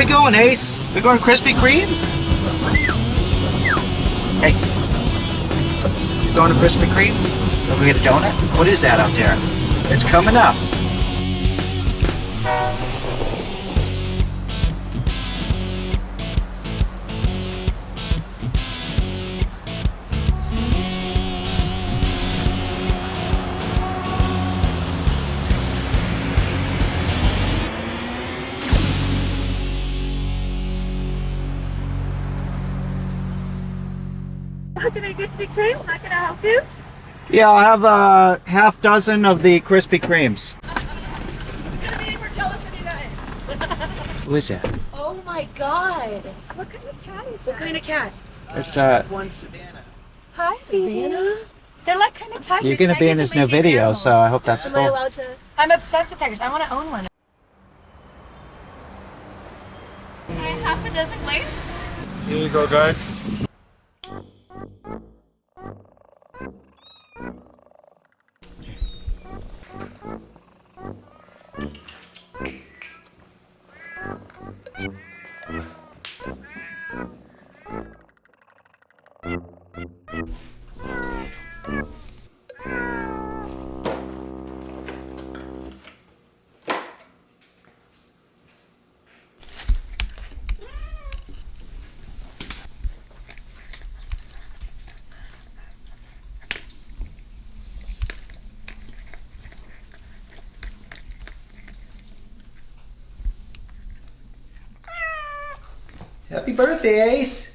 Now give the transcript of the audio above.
we going, Ace? We going Krispy Kreme? Hey. You going to Krispy Kreme? Are we get a donut? What is that out there? It's coming up. How can I get Krispy Kreme? How can I help you? Yeah, I'll have a half dozen of the Krispy Kremes. We're gonna be more jealous than you guys. Who is that? Oh my god. What kind of cat is that? What kind of cat? It's F1 Savannah. Hi, Savannah. They're like kind of tigers. You're gonna be in this new video, so I hope that's Am I cool. allowed to? I'm obsessed with tigers. I want to own one. Can I have half a dozen plates? Here you go, guys. Happy birthday, Ace!